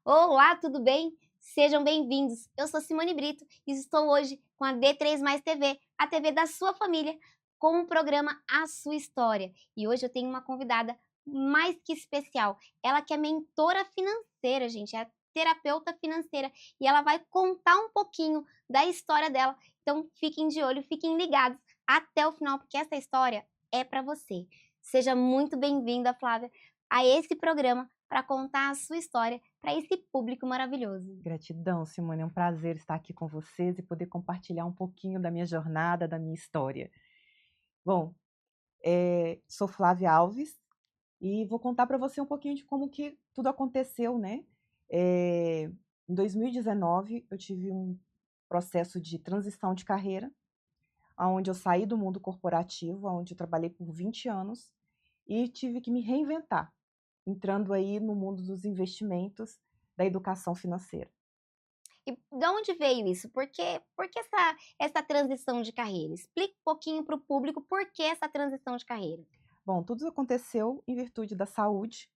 Olá, tudo bem? Sejam bem-vindos. Eu sou Simone Brito e estou hoje com a D3 Mais TV, a TV da sua família, com o programa A Sua História. E hoje eu tenho uma convidada mais que especial. Ela que é mentora financeira, gente, é terapeuta financeira e ela vai contar um pouquinho da história dela. Então fiquem de olho, fiquem ligados até o final, porque essa história é para você. Seja muito bem-vinda, Flávia, a esse programa para contar a sua história para esse público maravilhoso. Gratidão, Simone. É um prazer estar aqui com vocês e poder compartilhar um pouquinho da minha jornada, da minha história. Bom, sou Flávia Alves e vou contar para você um pouquinho de como que tudo aconteceu, né? Em 2019, eu tive um processo de transição de carreira, onde eu saí do mundo corporativo, onde eu trabalhei por 20 anos, e tive que me reinventar, entrando aí no mundo dos investimentos, da educação financeira. E de onde veio isso? Por que essa transição de carreira? Explica um pouquinho para o público por que essa transição de carreira. Bom, tudo aconteceu em virtude da saúde.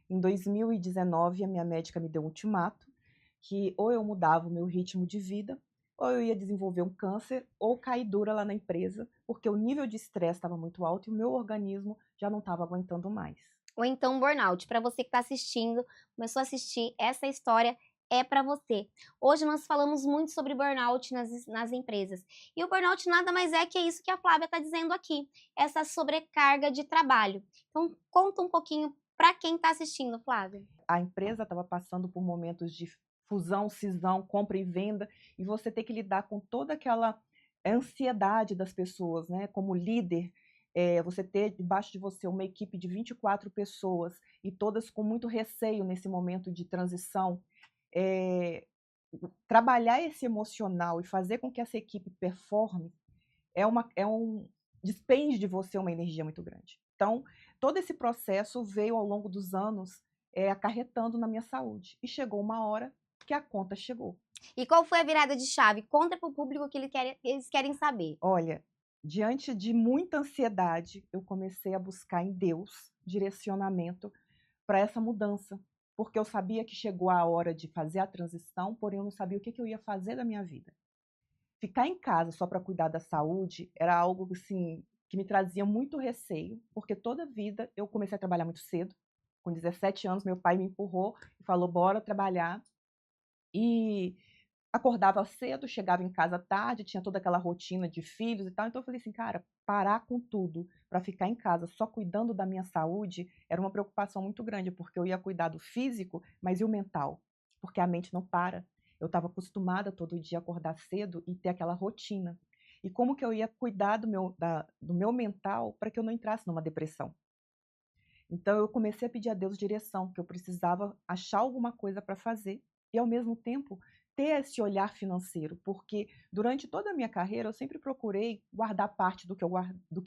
Em 2019, a minha médica me deu um ultimato que ou eu mudava o meu ritmo de vida, ou eu ia desenvolver um câncer, ou cair dura lá na empresa, porque o nível de estresse estava muito alto e o meu organismo já não estava aguentando mais. Ou então burnout. Para você que está assistindo, começou a assistir, essa história é para você. Hoje nós falamos muito sobre burnout nas empresas. E o burnout nada mais é que isso que a Flávia está dizendo aqui, essa sobrecarga de trabalho. Então conta um pouquinho para quem está assistindo, Flávia. A empresa estava passando por momentos de fusão, cisão, compra e venda, e você tem que lidar com toda aquela ansiedade das pessoas, né? Como líder, você ter debaixo de você uma equipe de 24 pessoas e todas com muito receio nesse momento de transição. É, Trabalhar esse emocional e fazer com que essa equipe performe despende de você uma energia muito grande. Então, todo esse processo veio ao longo dos anos acarretando na minha saúde. E chegou uma hora que a conta chegou. E qual foi a virada de chave? Conta para o público que eles querem saber. Olha, diante de muita ansiedade, eu comecei a buscar em Deus direcionamento para essa mudança, porque eu sabia que chegou a hora de fazer a transição, porém eu não sabia o que eu ia fazer da minha vida. Ficar em casa só para cuidar da saúde era algo assim que me trazia muito receio, porque toda a vida eu comecei a trabalhar muito cedo. Com 17 anos, meu pai me empurrou e falou: bora trabalhar. E acordava cedo, chegava em casa tarde, tinha toda aquela rotina de filhos e tal. Então eu falei assim, cara, parar com tudo para ficar em casa só cuidando da minha saúde era uma preocupação muito grande, porque eu ia cuidar do físico, mas e o mental? Porque a mente não para. Eu estava acostumada todo dia a acordar cedo e ter aquela rotina. E como que eu ia cuidar do meu mental para que eu não entrasse numa depressão? Então eu comecei a pedir a Deus direção, que eu precisava achar alguma coisa para fazer e, ao mesmo tempo, ter esse olhar financeiro, porque durante toda a minha carreira eu sempre procurei guardar parte do que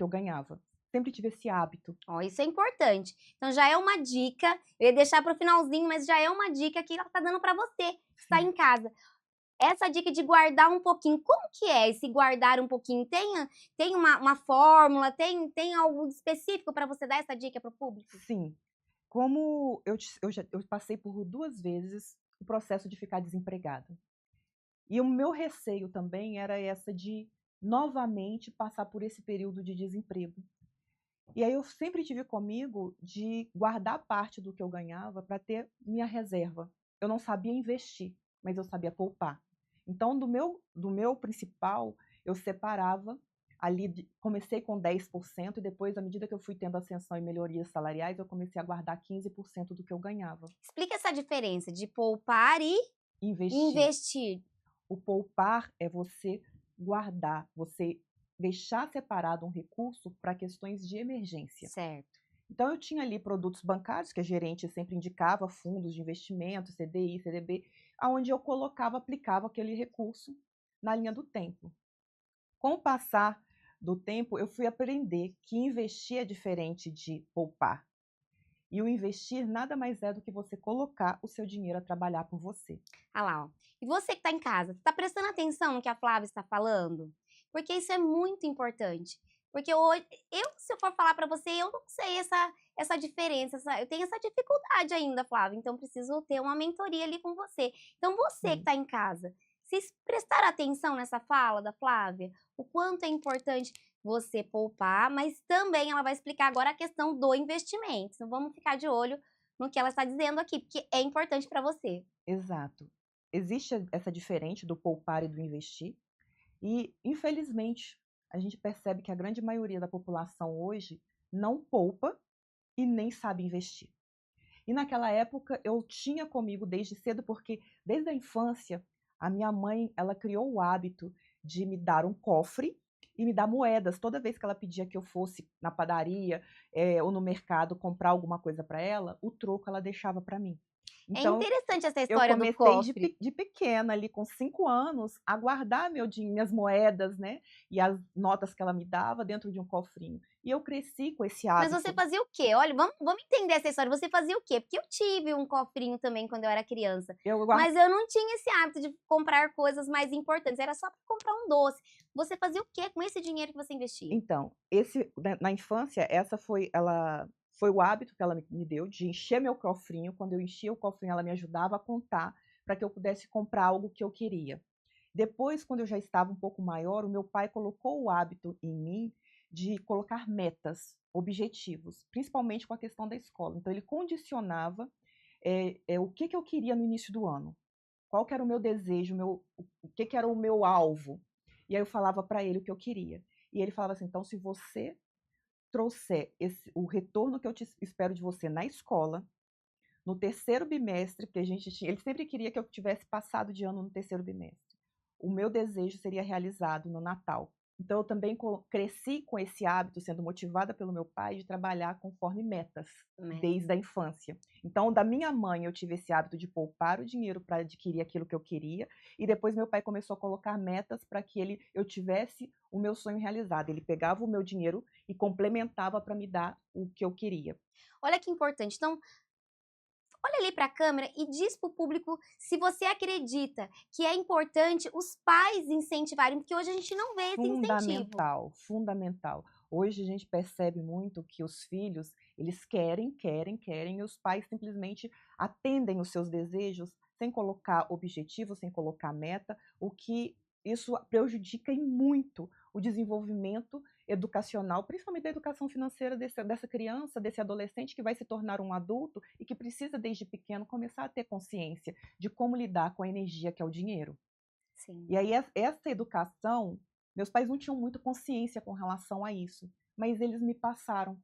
eu ganhava. Sempre tive esse hábito. Ó, isso é importante. Então já é uma dica, eu ia deixar para o finalzinho, mas já é uma dica que ela está dando para você que está Sim. em casa. Essa dica de guardar um pouquinho, como que é esse guardar um pouquinho? Tem uma fórmula, tem algo específico para você dar essa dica para o público? Sim. Como eu passei por 2 vezes o processo de ficar desempregada. E o meu receio também era essa de novamente passar por esse período de desemprego. E aí eu sempre tive comigo de guardar parte do que eu ganhava para ter minha reserva. Eu não sabia investir, mas eu sabia poupar. Então, do meu principal, eu separava ali, comecei com 10% e depois, à medida que eu fui tendo ascensão e melhorias salariais, eu comecei a guardar 15% do que eu ganhava. Explica essa diferença de poupar e Investir. investir. O poupar é você guardar, você deixar separado um recurso para questões de emergência. Certo. Então eu tinha ali produtos bancários, que a gerente sempre indicava, fundos de investimento, CDI, CDB, aonde eu colocava, aplicava aquele recurso na linha do tempo. Com o passar do tempo, eu fui aprender que investir é diferente de poupar. E o investir nada mais é do que você colocar o seu dinheiro a trabalhar por você. Ah lá, ó. E você que está em casa, está prestando atenção no que a Flávia está falando? Porque isso é muito importante. Porque hoje, se eu for falar para você, eu não sei essa diferença, eu tenho essa dificuldade ainda, Flávia, então preciso ter uma mentoria ali com você. Então você que está em casa, vocês prestaram atenção nessa fala da Flávia? O quanto é importante você poupar, mas também ela vai explicar agora a questão do investimento. Então vamos ficar de olho no que ela está dizendo aqui, porque é importante para você. Exato. Existe essa diferença do poupar e do investir. E, infelizmente, a gente percebe que a grande maioria da população hoje não poupa e nem sabe investir. E naquela época eu tinha comigo desde cedo, porque desde a infância a minha mãe, ela criou o hábito de me dar um cofre e me dar moedas toda vez que ela pedia que eu fosse na padaria ou no mercado comprar alguma coisa para ela, o troco ela deixava para mim. É Então, interessante essa eu história do comecei cofre. de pequena, ali com 5 anos, a guardar minhas moedas, né, e as notas que ela me dava dentro de um cofrinho. E eu cresci com esse Mas hábito. você fazia o quê? Olha, vamos entender essa história. Você fazia o quê? Porque eu tive um cofrinho também quando eu era criança. Eu guar Mas eu não tinha esse hábito de comprar coisas mais importantes. Era só para comprar um doce. Você fazia o quê com esse dinheiro que você investia? Então, na infância, foi o hábito que ela me deu de encher meu cofrinho. Quando eu enchia o cofrinho, ela me ajudava a contar para que eu pudesse comprar algo que eu queria. Depois, quando eu já estava um pouco maior, o meu pai colocou o hábito em mim de colocar metas, objetivos, principalmente com a questão da escola. Então, ele condicionava o que eu queria no início do ano, qual que era o meu desejo, o que era o meu alvo. E aí eu falava para ele o que eu queria. E ele falava assim, então se você trouxer o retorno que eu espero de você na escola, no terceiro bimestre, porque ele sempre queria que eu tivesse passado de ano no terceiro bimestre, o meu desejo seria realizado no Natal. Então, eu também cresci com esse hábito, sendo motivada pelo meu pai, de trabalhar conforme metas, desde a infância. Então, da minha mãe, eu tive esse hábito de poupar o dinheiro para adquirir aquilo que eu queria, e depois meu pai começou a colocar metas para que eu tivesse o meu sonho realizado. Ele pegava o meu dinheiro e complementava para me dar o que eu queria. Olha que importante. Então, olha ali para a câmera e diz para o público se você acredita que é importante os pais incentivarem, porque hoje a gente não vê esse incentivo. Fundamental, fundamental. Hoje a gente percebe muito que os filhos, eles querem, e os pais simplesmente atendem os seus desejos sem colocar objetivo, sem colocar meta, o que isso prejudica muito o desenvolvimento educacional, principalmente da educação financeira dessa criança, desse adolescente que vai se tornar um adulto e que precisa, desde pequeno, começar a ter consciência de como lidar com a energia que é o dinheiro. Sim. E aí, essa educação, meus pais não tinham muito consciência com relação a isso, mas eles me passaram.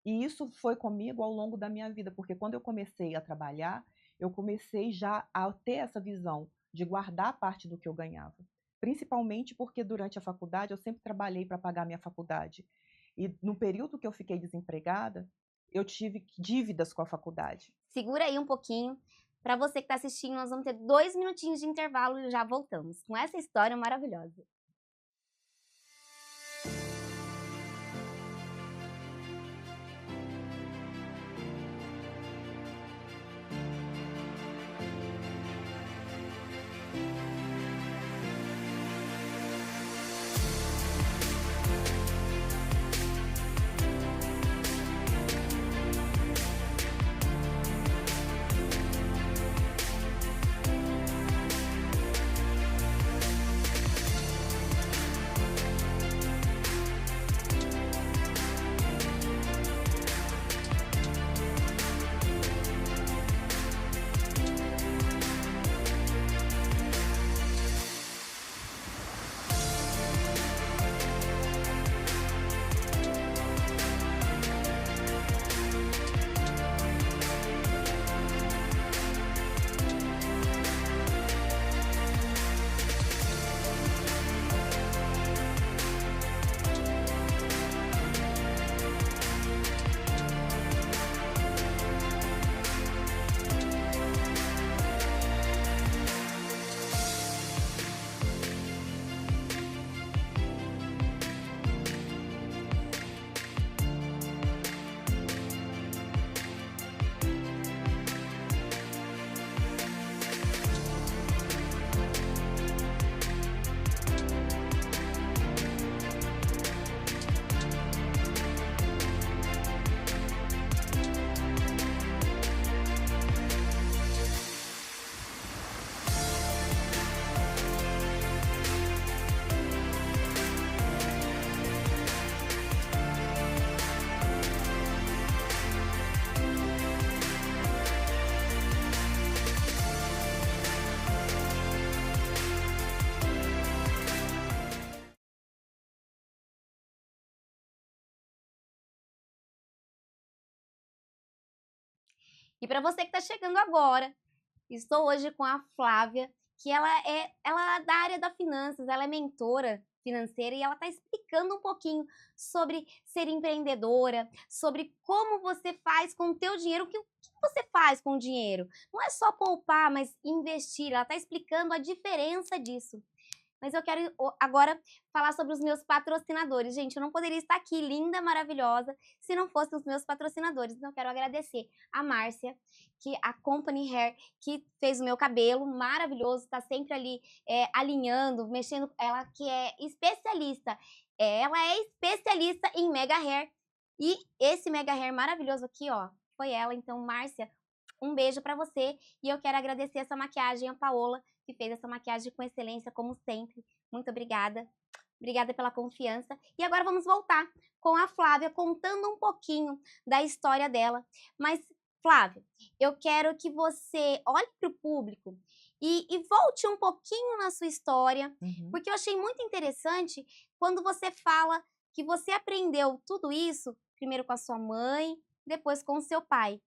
E isso foi comigo ao longo da minha vida, porque quando eu comecei a trabalhar, eu comecei já a ter essa visão de guardar parte do que eu ganhava. Principalmente porque durante a faculdade eu sempre trabalhei para pagar minha faculdade. E no período que eu fiquei desempregada, eu tive dívidas com a faculdade. Segura aí um pouquinho. Para você que está assistindo, nós vamos ter 2 minutinhos de intervalo e já voltamos com essa história maravilhosa. E para você que está chegando agora, estou hoje com a Flávia, que ela é da área da finanças, ela é mentora financeira e ela está explicando um pouquinho sobre ser empreendedora, sobre como você faz com o teu dinheiro, o que você faz com o dinheiro. Não é só poupar, mas investir. Ela está explicando a diferença disso. Mas eu quero agora falar sobre os meus patrocinadores. Gente, eu não poderia estar aqui linda, maravilhosa, se não fossem os meus patrocinadores. Então eu quero agradecer a Márcia, que a Company Hair, que fez o meu cabelo maravilhoso, está sempre ali alinhando, mexendo. Ela que é especialista. Ela é especialista em Mega Hair. E esse Mega Hair maravilhoso aqui, ó, foi ela. Então, Márcia, um beijo pra você. E eu quero agradecer essa maquiagem, a Paola, que fez essa maquiagem com excelência, como sempre. Muito obrigada. Obrigada pela confiança. E agora vamos voltar com a Flávia, contando um pouquinho da história dela. Mas, Flávia, eu quero que você olhe para o público e volte um pouquinho na sua história, porque eu achei muito interessante quando você fala que você aprendeu tudo isso, primeiro com a sua mãe, depois com o seu pai.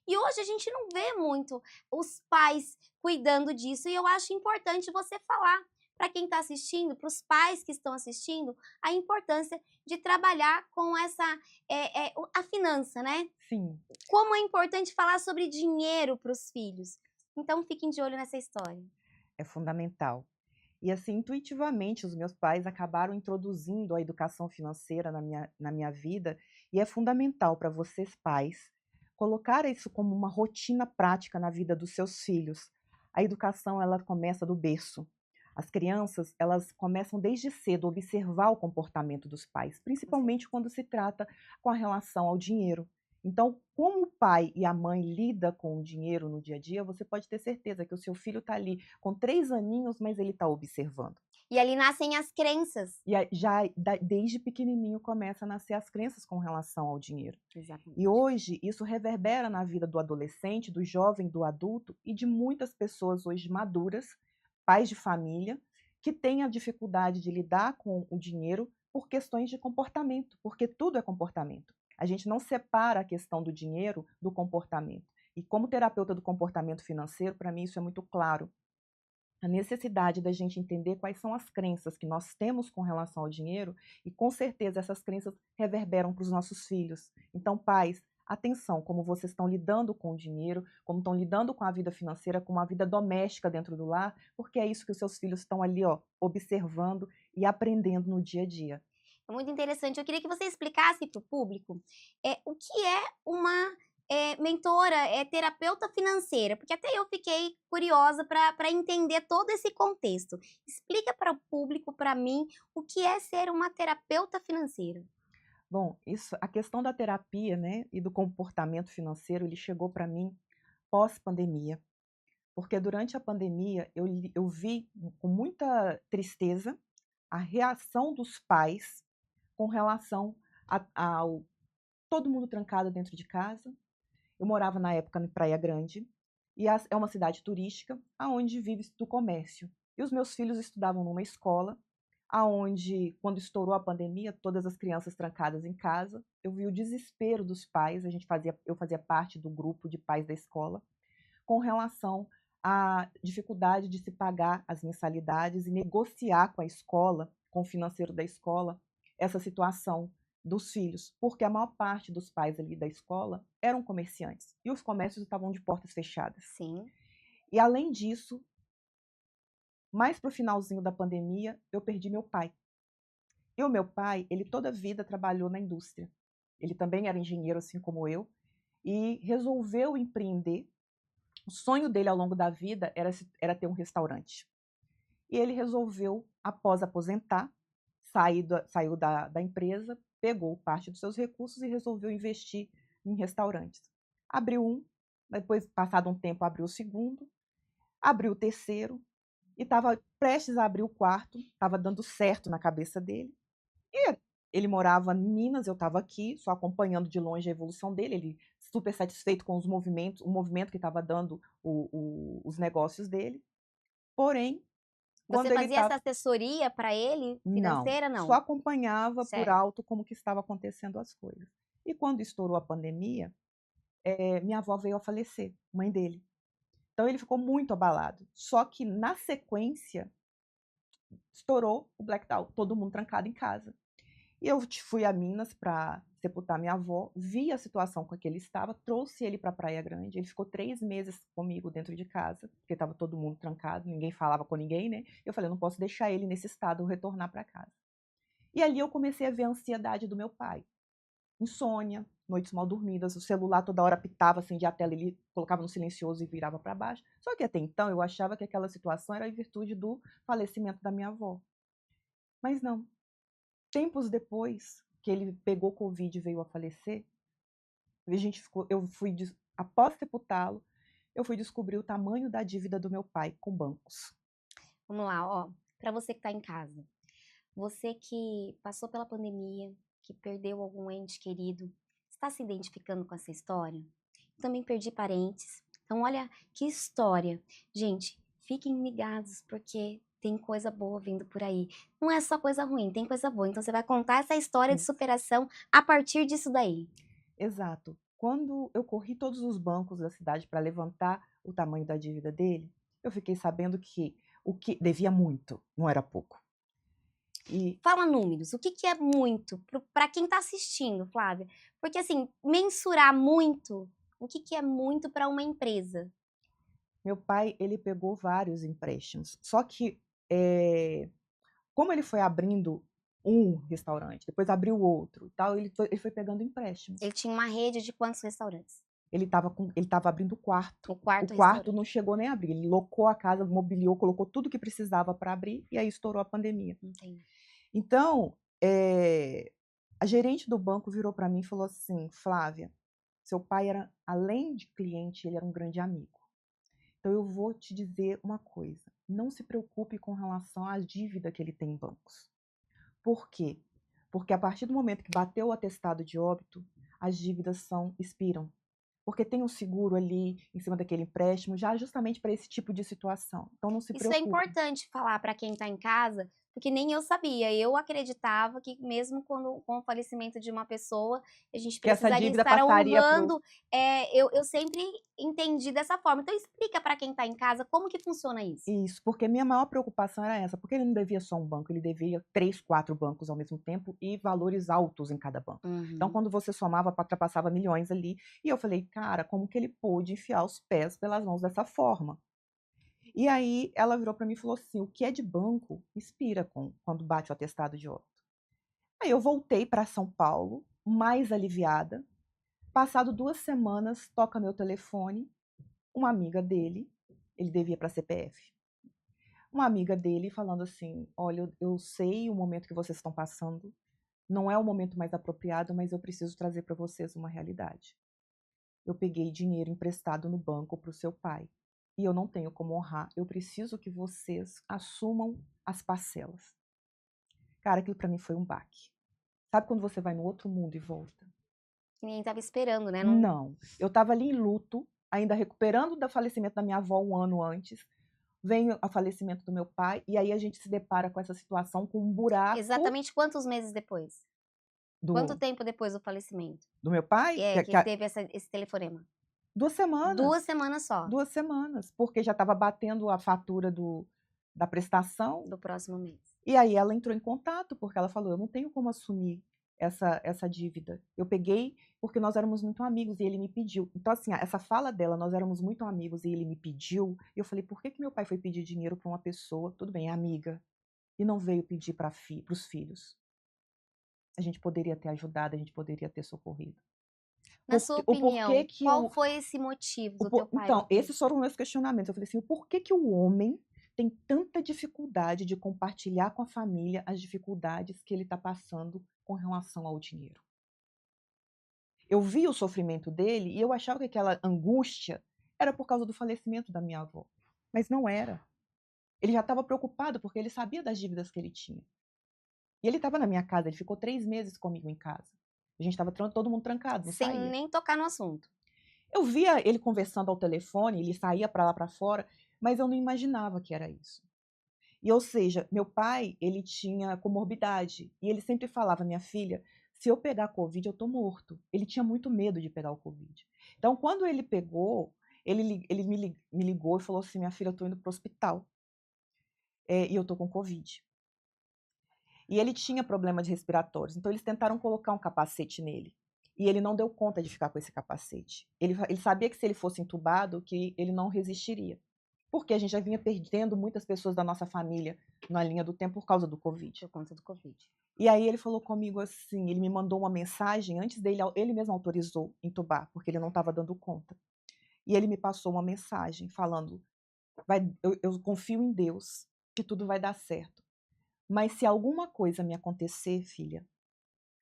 E hoje a gente não vê muito os pais cuidando disso, e eu acho importante você falar para quem está assistindo, para os pais que estão assistindo, a importância de trabalhar com a finança, né? Sim. Como é importante falar sobre dinheiro para os filhos. Então fiquem de olho nessa história. É fundamental. E assim, intuitivamente, os meus pais acabaram introduzindo a educação financeira na minha vida, e é fundamental para vocês, pais, colocar isso como uma rotina prática na vida dos seus filhos. A educação, ela começa do berço. As crianças, elas começam desde cedo a observar o comportamento dos pais, principalmente quando se trata com a relação ao dinheiro. Então, como o pai e a mãe lidam com o dinheiro no dia a dia, você pode ter certeza que o seu filho está ali com 3 aninhos, mas ele está observando. E ali nascem as crenças. E desde pequenininho começa a nascer as crenças com relação ao dinheiro. Exatamente. E hoje isso reverbera na vida do adolescente, do jovem, do adulto e de muitas pessoas hoje maduras, pais de família, que têm a dificuldade de lidar com o dinheiro por questões de comportamento, porque tudo é comportamento. A gente não separa a questão do dinheiro do comportamento. E como terapeuta do comportamento financeiro, para mim isso é muito claro. A necessidade da gente entender quais são as crenças que nós temos com relação ao dinheiro, e com certeza essas crenças reverberam para os nossos filhos. Então, pais, atenção como vocês estão lidando com o dinheiro, como estão lidando com a vida financeira, com a vida doméstica dentro do lar, porque é isso que os seus filhos estão ali, ó, observando e aprendendo no dia a dia. É muito interessante. Eu queria que você explicasse para o público o que é uma mentora, terapeuta financeira, porque até eu fiquei curiosa para entender todo esse contexto. Explica para o público, para mim, o que é ser uma terapeuta financeira. Bom, a questão da terapia, né, e do comportamento financeiro, ele chegou para mim pós-pandemia, porque durante a pandemia eu vi com muita tristeza a reação dos pais com relação ao todo mundo trancado dentro de casa. Eu morava na época em Praia Grande, e é uma cidade turística, aonde vive do comércio. E os meus filhos estudavam numa escola, aonde, quando estourou a pandemia, todas as crianças trancadas em casa, eu vi o desespero dos pais, eu fazia parte do grupo de pais da escola, com relação à dificuldade de se pagar as mensalidades e negociar com a escola, com o financeiro da escola, essa situação dos filhos, porque a maior parte dos pais ali da escola eram comerciantes, e os comércios estavam de portas fechadas. Sim. E além disso, mais para o finalzinho da pandemia, eu perdi meu pai. E o meu pai, ele toda a vida trabalhou na indústria. Ele também era engenheiro, assim como eu, e resolveu empreender. O sonho dele ao longo da vida era ter um restaurante. E ele resolveu, após aposentar, saiu da empresa, pegou parte dos seus recursos e resolveu investir em restaurantes. Abriu um, depois, passado um tempo, abriu o segundo, abriu o terceiro, e estava prestes a abrir o quarto, estava dando certo na cabeça dele. E ele morava em Minas, eu estava aqui, só acompanhando de longe a evolução dele, ele super satisfeito com os movimentos, o movimento que estava dando os negócios dele. Porém, quando Você ele fazia essa assessoria para ele, financeira, só não? acompanhava por Certo. alto como que estava acontecendo as coisas. E quando estourou a pandemia, minha avó veio a falecer, mãe dele. Então ele ficou muito abalado. Só que na sequência, estourou o blackout, todo mundo trancado em casa. E eu fui a Minas para sepultar minha avó, vi a situação com que ele estava, trouxe ele para Praia Grande. Ele ficou 3 meses comigo dentro de casa, porque estava todo mundo trancado, ninguém falava com ninguém, né? Eu falei, eu não posso deixar ele nesse estado, eu retornar para casa. E ali eu comecei a ver a ansiedade do meu pai. Insônia, noites mal dormidas, o celular toda hora pitava, acendia a tela, ele colocava no silencioso e virava para baixo. Só que até então eu achava que aquela situação era em virtude do falecimento da minha avó. Mas não. Tempos depois que ele pegou Covid e veio a falecer, após sepultá-lo, eu fui descobrir o tamanho da dívida do meu pai com bancos. Vamos lá, ó, para você que está em casa, você que passou pela pandemia, que perdeu algum ente querido, está se identificando com essa história? Também perdi parentes. Então, olha que história. Gente, fiquem ligados, porque tem coisa boa vindo por aí. Não é só coisa ruim, tem coisa boa. Então, você vai contar essa história de superação a partir disso daí. Exato. Quando eu corri todos os bancos da cidade para levantar o tamanho da dívida dele, eu fiquei sabendo que o que devia muito, não era pouco. E Fala números, o que que é muito para quem está assistindo, Flávia? Porque assim, mensurar muito, o que que é muito para uma empresa? meu pai, ele pegou vários empréstimos. Só que, como ele foi abrindo um restaurante, depois abriu outro, tal, ele foi pegando empréstimos. Ele tinha uma rede de quantos restaurantes? Ele estava abrindo o quarto. O quarto O quarto restaurante. não chegou nem a abrir. Ele locou a casa, mobiliou, colocou tudo que precisava para abrir e aí estourou a pandemia. Entendi. Então, a gerente do banco virou para mim e falou assim: Flávia, seu pai era, além de cliente, ele era um grande amigo. Então eu vou te dizer uma coisa: não se preocupe com relação à dívida que ele tem em bancos. Por quê? Porque a partir do momento que bateu o atestado de óbito, as dívidas expiram. Porque tem um seguro ali em cima daquele empréstimo, já justamente para esse tipo de situação. Então não se Isso é preocupe. importante falar para quem está em casa, porque nem eu sabia. Eu acreditava que mesmo com o falecimento de uma pessoa, a gente Que essa precisaria dívida estar passaria para honrando. Eu sempre entendi dessa forma. Então explica para quem está em casa como que funciona isso. Isso, porque minha maior preocupação era essa, porque ele não devia só um banco, ele devia 3, 4 bancos ao mesmo tempo e valores altos em cada banco. Então, quando você somava, ultrapassava milhões ali. E eu falei, cara, como que ele pôde enfiar os pés pelas mãos dessa forma? E aí ela virou para mim e falou assim: o que é de banco expira quando bate o atestado de óbito. Aí eu voltei para São Paulo, mais aliviada. Passado 2 semanas, toca meu telefone, uma amiga dele, ele devia para a CPF. Uma amiga dele falando assim: olha, eu sei o momento que vocês estão passando, não é o momento mais apropriado, mas eu preciso trazer para vocês uma realidade. Eu peguei dinheiro emprestado no banco para o seu pai e eu não tenho como honrar. Eu preciso que vocês assumam as parcelas. Cara, aquilo para mim foi um baque. Sabe quando você vai no outro mundo e volta? Que nem estava esperando, né? Não. Eu estava ali em luto, ainda recuperando do falecimento da minha avó um ano antes. Vem o falecimento do meu pai, e aí a gente se depara com essa situação, com um buraco Exatamente quantos meses depois? Quanto do, tempo depois do falecimento? do meu pai, Que teve esse telefonema? 2 semanas. 2 semanas só. 2 semanas, porque já estava batendo a fatura da prestação. Do próximo mês. E aí ela entrou em contato, porque ela falou: eu não tenho como assumir essa dívida. Eu peguei porque nós éramos muito amigos e ele me pediu. Então, assim, essa fala dela, nós éramos muito amigos e ele me pediu, e eu falei: por que meu pai foi pedir dinheiro para uma pessoa, tudo bem, é amiga, e não veio pedir para os filhos? A gente poderia ter ajudado, a gente poderia ter socorrido. Na sua opinião, qual foi esse motivo do teu pai? Então, esses foram meus questionamentos. Eu falei assim: por que o homem tem tanta dificuldade de compartilhar com a família as dificuldades que ele está passando com relação ao dinheiro? Eu vi o sofrimento dele e eu achava que aquela angústia era por causa do falecimento da minha avó. Mas não era. Ele já estava preocupado porque ele sabia das dívidas que ele tinha. E ele estava na minha casa, ele ficou 3 meses comigo em casa. A gente estava todo mundo trancado, não Sem saía. nem tocar no assunto. Eu via ele conversando ao telefone, ele saía para lá para fora, mas eu não imaginava que era isso. E, ou seja, meu pai, ele tinha comorbidade, e ele sempre falava: minha filha, se eu pegar Covid, eu tô morto. Ele tinha muito medo de pegar o Covid. Então, quando ele pegou, ele me ligou e falou assim, minha filha, eu estou indo para o hospital, e eu estou com Covid. E ele tinha problemas respiratórios, então eles tentaram colocar um capacete nele. E ele não deu conta de ficar com esse capacete. Ele sabia que se ele fosse entubado, que ele não resistiria. Porque a gente já vinha perdendo muitas pessoas da nossa família na linha do tempo por causa do Covid. Por conta do Covid. E aí ele falou comigo assim, ele me mandou uma mensagem, antes dele, ele mesmo autorizou entubar, porque ele não estava dando conta. E ele me passou uma mensagem falando, eu confio em Deus, que tudo vai dar certo. Mas se alguma coisa me acontecer, filha,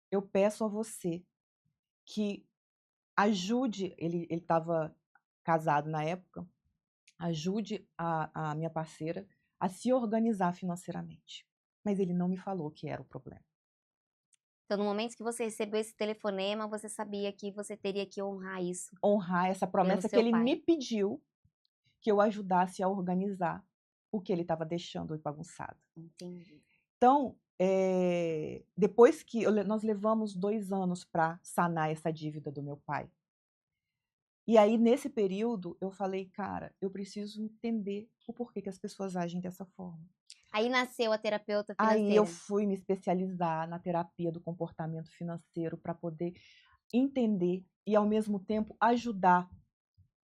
eu peço a você que ajude, ele estava casado na época, ajude a minha parceira a se organizar financeiramente. Mas ele não me falou que era o problema. Então, no momento que você recebeu esse telefonema, você sabia que você teria que honrar isso. Honrar essa promessa que ele me pediu, que eu ajudasse a organizar o que ele estava deixando bagunçado. Entendi. Então, depois que nós levamos 2 anos para sanar essa dívida do meu pai. E aí, nesse período, eu falei, cara, eu preciso entender o porquê que as pessoas agem dessa forma. Aí nasceu a terapeuta financeira. Aí eu fui me especializar na terapia do comportamento financeiro para poder entender e, ao mesmo tempo, ajudar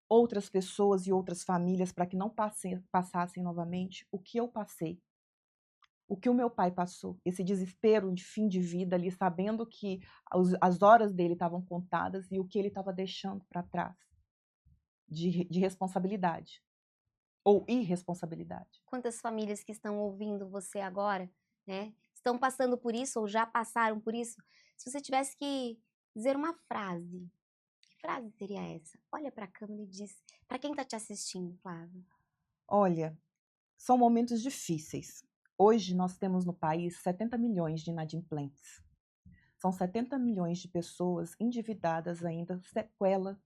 outras pessoas e outras famílias para que não passassem novamente o que eu passei. O que o meu pai passou, esse desespero de fim de vida ali, sabendo que as horas dele estavam contadas e o que ele estava deixando para trás de responsabilidade ou irresponsabilidade. Quantas famílias que estão ouvindo você agora, né, estão passando por isso ou já passaram por isso? Se você tivesse que dizer uma frase, que frase seria essa? Olha para a câmera e diz, para quem está te assistindo, Flávia? Olha, são momentos difíceis. Hoje nós temos no país 70 milhões de inadimplentes. São 70 milhões de pessoas endividadas ainda, sequela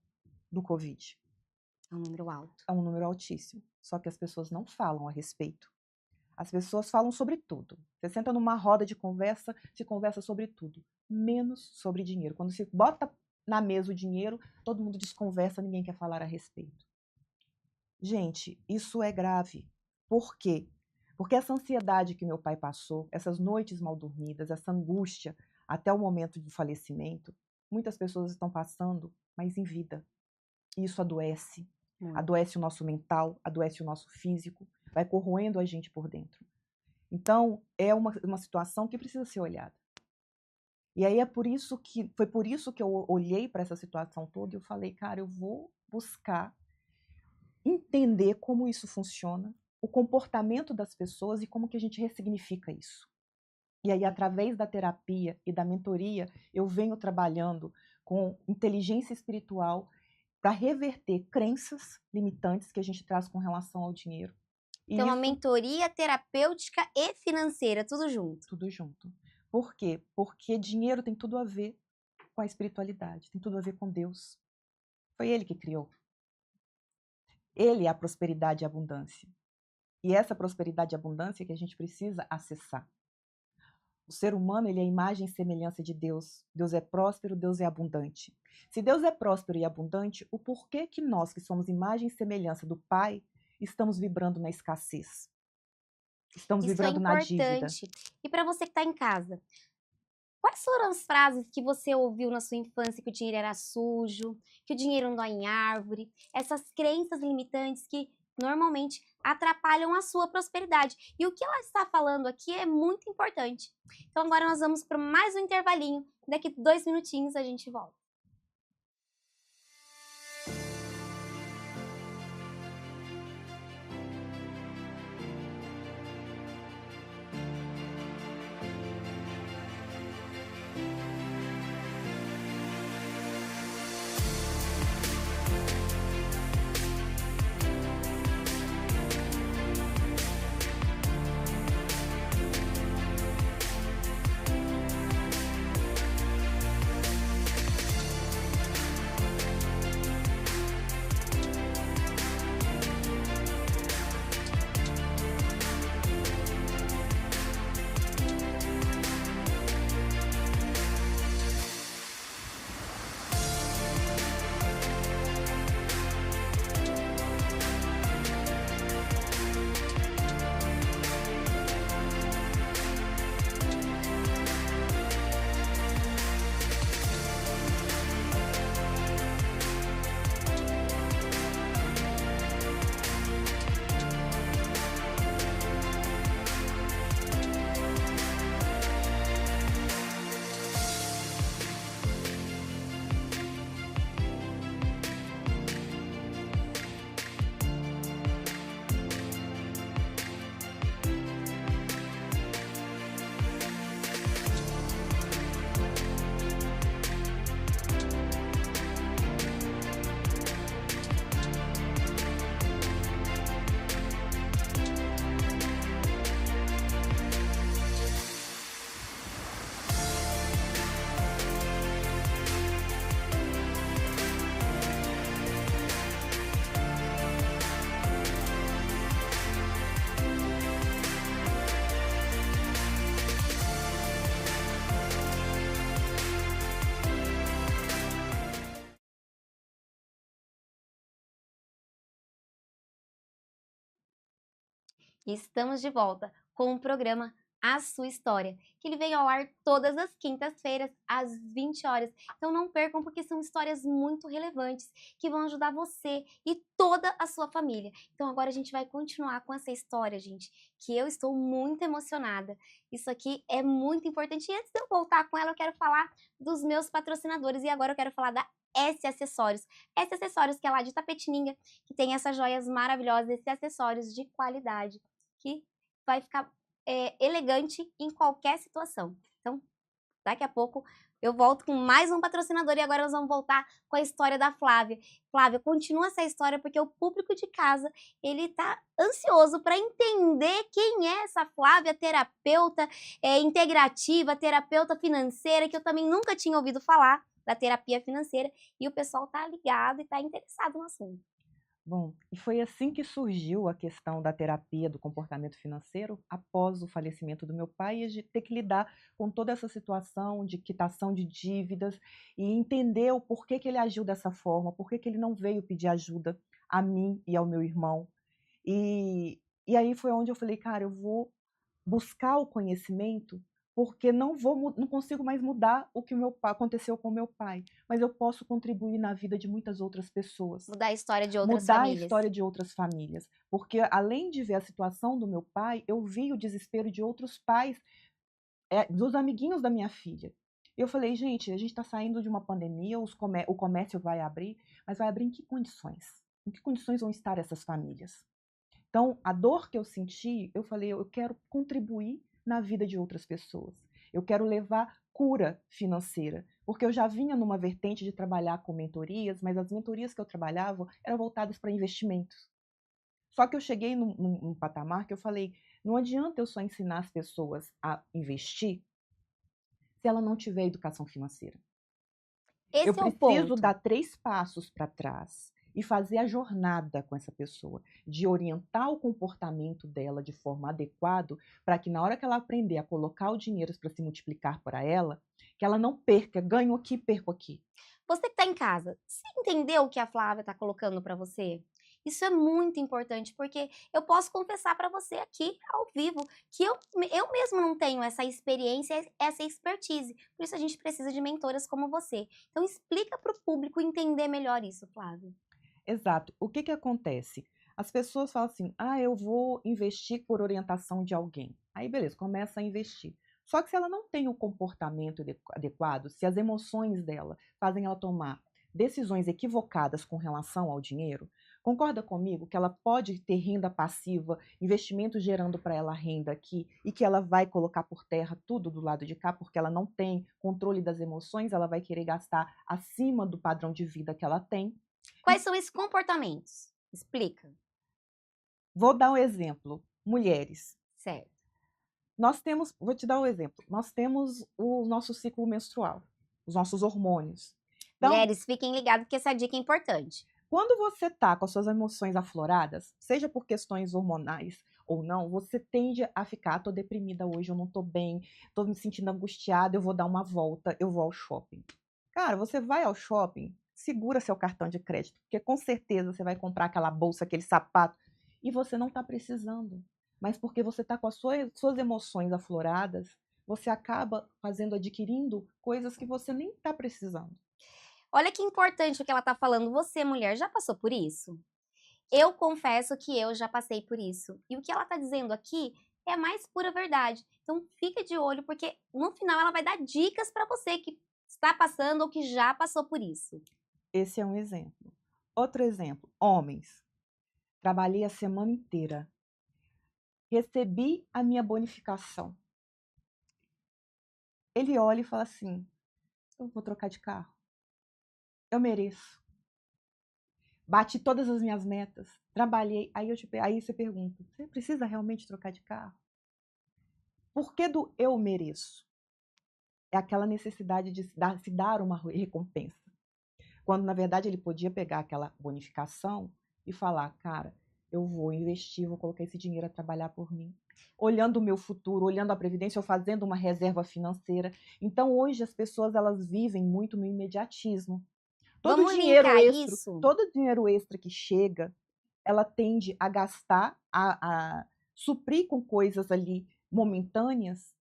do Covid. É um número alto. É um número altíssimo. Só que as pessoas não falam a respeito. As pessoas falam sobre tudo. Você senta numa roda de conversa, se conversa sobre tudo, menos sobre dinheiro. Quando se bota na mesa o dinheiro, todo mundo desconversa, ninguém quer falar a respeito. Gente, isso é grave. Por quê? Porque essa ansiedade que meu pai passou, essas noites mal dormidas, essa angústia até o momento do falecimento, muitas pessoas estão passando, mas em vida. E isso adoece. Adoece o nosso mental, adoece o nosso físico, vai corroendo a gente por dentro. Então, é uma situação que precisa ser olhada. E aí foi por isso que eu olhei para essa situação toda e eu falei, cara, eu vou buscar entender como isso funciona, o comportamento das pessoas e como que a gente ressignifica isso. E aí, através da terapia e da mentoria, eu venho trabalhando com inteligência espiritual para reverter crenças limitantes que a gente traz com relação ao dinheiro. Então, uma mentoria terapêutica e financeira, tudo junto. Tudo junto. Por quê? Porque dinheiro tem tudo a ver com a espiritualidade, tem tudo a ver com Deus. Foi Ele que criou. Ele é a prosperidade e a abundância. E essa prosperidade e abundância que a gente precisa acessar. O ser humano, ele é a imagem e semelhança de Deus. Deus é próspero, Deus é abundante. Se Deus é próspero e abundante, o porquê que nós, que somos imagem e semelhança do Pai, estamos vibrando na escassez? Estamos vibrando na dívida. E para você que está em casa, quais foram as frases que você ouviu na sua infância que o dinheiro era sujo, que o dinheiro não dá em árvore? Essas crenças limitantes que normalmente atrapalham a sua prosperidade. E o que ela está falando aqui é muito importante. Então agora nós vamos para mais um intervalinho. Daqui 2 minutinhos a gente volta. E estamos de volta com o programa A Sua História, que ele vem ao ar todas as quintas-feiras, às 20 horas. Então não percam, porque são histórias muito relevantes, que vão ajudar você e toda a sua família. Então agora a gente vai continuar com essa história, gente, que eu estou muito emocionada. Isso aqui é muito importante. E antes de eu voltar com ela, eu quero falar dos meus patrocinadores. E agora eu quero falar da S Acessórios. S Acessórios, que é lá de Tapetininga, que tem essas joias maravilhosas, esses acessórios de qualidade, que vai ficar elegante em qualquer situação. Então, daqui a pouco eu volto com mais um patrocinador e agora nós vamos voltar com a história da Flávia. Flávia, continua essa história porque o público de casa, ele tá ansioso para entender quem é essa Flávia, terapeuta integrativa, terapeuta financeira, que eu também nunca tinha ouvido falar da terapia financeira, e o pessoal tá ligado e tá interessado no assunto. Bom, e foi assim que surgiu a questão da terapia do comportamento financeiro após o falecimento do meu pai e de ter que lidar com toda essa situação de quitação de dívidas e entender o porquê que ele agiu dessa forma, porquê que ele não veio pedir ajuda a mim e ao meu irmão. E aí foi onde eu falei, cara, eu vou buscar o conhecimento, porque não consigo mais mudar o que aconteceu com o meu pai, mas eu posso contribuir na vida de muitas outras pessoas. Mudar a história de outras Mudar a famílias. história de outras famílias, porque além de ver a situação do meu pai, eu vi o desespero de outros pais, dos amiguinhos da minha filha. Eu falei: "Gente, a gente está saindo de uma pandemia, o comércio vai abrir, mas vai abrir em que condições? Em que condições vão estar essas famílias?". Então, a dor que eu senti, eu falei: "Eu quero contribuir na vida de outras pessoas. Eu quero levar cura financeira", porque eu já vinha numa vertente de trabalhar com mentorias, mas as mentorias que eu trabalhava eram voltadas para investimentos. Só que eu cheguei num patamar que eu falei: "Não adianta eu só ensinar as pessoas a investir, se ela não tiver educação financeira". Eu Esse é o preciso ponto. dar 3 passos para trás e fazer a jornada com essa pessoa, de orientar o comportamento dela de forma adequada, para que na hora que ela aprender a colocar o dinheiro para se multiplicar para ela, que ela não perca, ganho aqui, perco aqui. Você que está em casa, você entendeu o que a Flávia está colocando para você? Isso é muito importante, porque eu posso confessar para você aqui, ao vivo, que eu mesmo não tenho essa experiência, essa expertise. Por isso a gente precisa de mentoras como você. Então explica para o público entender melhor isso, Flávia. Exato. O que que acontece? As pessoas falam assim: "Ah, eu vou investir por orientação de alguém". Aí beleza, começa a investir. Só que se ela não tem o comportamento adequado, se as emoções dela fazem ela tomar decisões equivocadas com relação ao dinheiro, concorda comigo que ela pode ter renda passiva, investimento gerando para ela renda aqui, e que ela vai colocar por terra tudo do lado de cá, porque ela não tem controle das emoções, ela vai querer gastar acima do padrão de vida que ela tem. Quais são esses comportamentos? Explica. Vou dar um exemplo, mulheres. Certo. Vou te dar um exemplo, nós temos o nosso ciclo menstrual, os nossos hormônios. Então, Mulheres, fiquem ligados que essa dica é importante. quando você tá com as suas emoções afloradas, seja por questões hormonais ou não, você tende a ficar: "Tô deprimida hoje, eu não tô bem, tô me sentindo angustiada, eu vou dar uma volta, eu vou ao shopping". Cara, você vai ao shopping, segura seu cartão de crédito, porque com certeza você vai comprar aquela bolsa, aquele sapato, e você não tá precisando. Mas porque você tá com as suas emoções afloradas, você acaba adquirindo coisas que você nem tá precisando. Olha que importante o que ela está falando. Você, mulher, já passou por isso? Eu confesso que eu já passei por isso. E o que ela está dizendo aqui é a mais pura verdade. Então fica de olho, porque no final ela vai dar dicas para você que está passando ou que já passou por isso. Esse é um exemplo. Outro exemplo, homens. Trabalhei a semana inteira. Recebi a minha bonificação. Ele olha e fala assim: "Eu vou trocar de carro. Eu mereço. Bati todas as minhas metas. Trabalhei". Aí você pergunta: "Você precisa realmente trocar de carro?". Por que do eu mereço? É aquela necessidade de se dar uma recompensa. Quando na verdade ele podia pegar aquela bonificação e falar: "Cara, eu vou investir, vou colocar esse dinheiro a trabalhar por mim, olhando o meu futuro, olhando a previdência ou fazendo uma reserva financeira". Então hoje as pessoas elas vivem muito no imediatismo. Vamos linkar isso? Todo dinheiro extra que chega, ela tende a gastar, suprir com coisas ali momentâneas,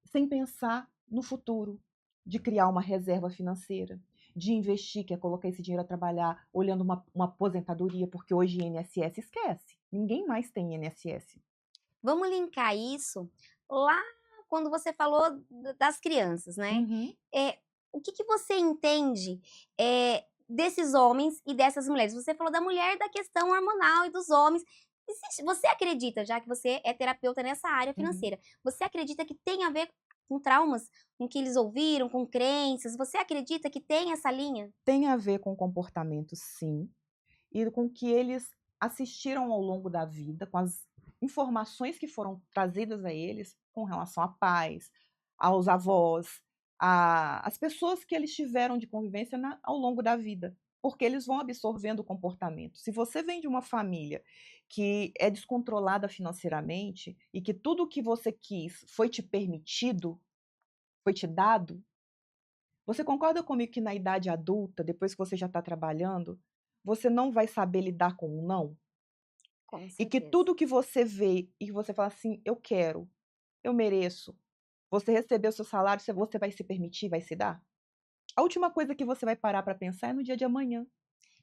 sem pensar no futuro, de criar uma reserva financeira, de investir, que é colocar esse dinheiro a trabalhar, olhando uma aposentadoria, porque hoje INSS esquece, ninguém mais tem INSS. Vamos linkar isso lá quando você falou das crianças, né? Uhum. O que você entende desses homens e dessas mulheres? Você falou da mulher, da questão hormonal e dos homens. Você acredita, já que você é terapeuta nessa área Uhum. financeira, você acredita que tem a ver com traumas, com o que eles ouviram, com crenças? Você acredita que tem essa linha? Tem a ver com comportamento, sim, e com o que eles assistiram ao longo da vida, com as informações que foram trazidas a eles com relação a pais, aos avós, às pessoas que eles tiveram de convivência ao longo da vida, porque eles vão absorvendo o comportamento. Se você vem de uma família que é descontrolada financeiramente e que tudo o que você quis foi te permitido, foi te dado, você concorda comigo que na idade adulta, depois que você já está trabalhando, você não vai saber lidar com o não? Com E que certeza. tudo que você vê e que você fala assim: "Eu quero, eu mereço", você recebeu seu salário, você vai se permitir, vai se dar? A última coisa que você vai parar para pensar é no dia de amanhã.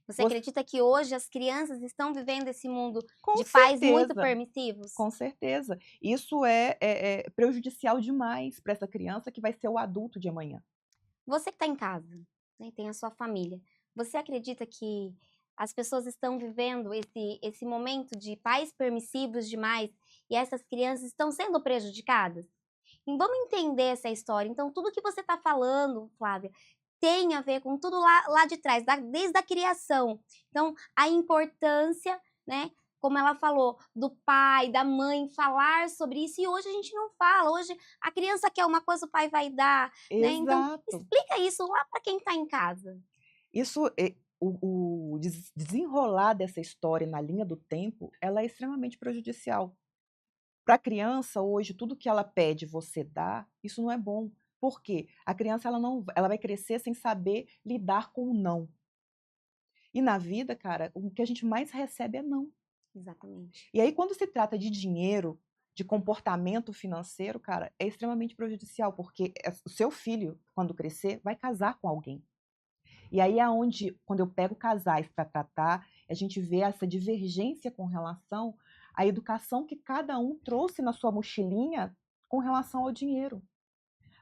Você Voc acredita que hoje as crianças estão vivendo esse mundo Com de pais muito certeza, permissivos? com certeza. Isso é prejudicial demais para essa criança que vai ser o adulto de amanhã. Você que está em casa, né, tem a sua família, você acredita que as pessoas estão vivendo esse momento de pais permissivos demais e essas crianças estão sendo prejudicadas? E vamos entender essa história. Então, tudo que você está falando, Flávia, tem a ver com tudo lá de trás, desde a criação. Então, a importância, né? Como ela falou, do pai, da mãe falar sobre isso, e hoje a gente não fala. Hoje a criança quer uma coisa, o pai vai dar, né? Então, Exato. explica isso lá para quem está em casa. Isso o desenrolar dessa história na linha do tempo, ela é extremamente prejudicial. Para a criança hoje, tudo que ela pede, você dá, isso não é bom. Por quê? A criança ela vai crescer sem saber lidar com o não. E na vida, cara, o que a gente mais recebe é não. Exatamente. E aí quando se trata de dinheiro, de comportamento financeiro, cara, é extremamente prejudicial, porque o seu filho, quando crescer, vai casar com alguém. E aí é onde, quando eu pego casais para tratar, a gente vê essa divergência com relação à educação que cada um trouxe na sua mochilinha com relação ao dinheiro.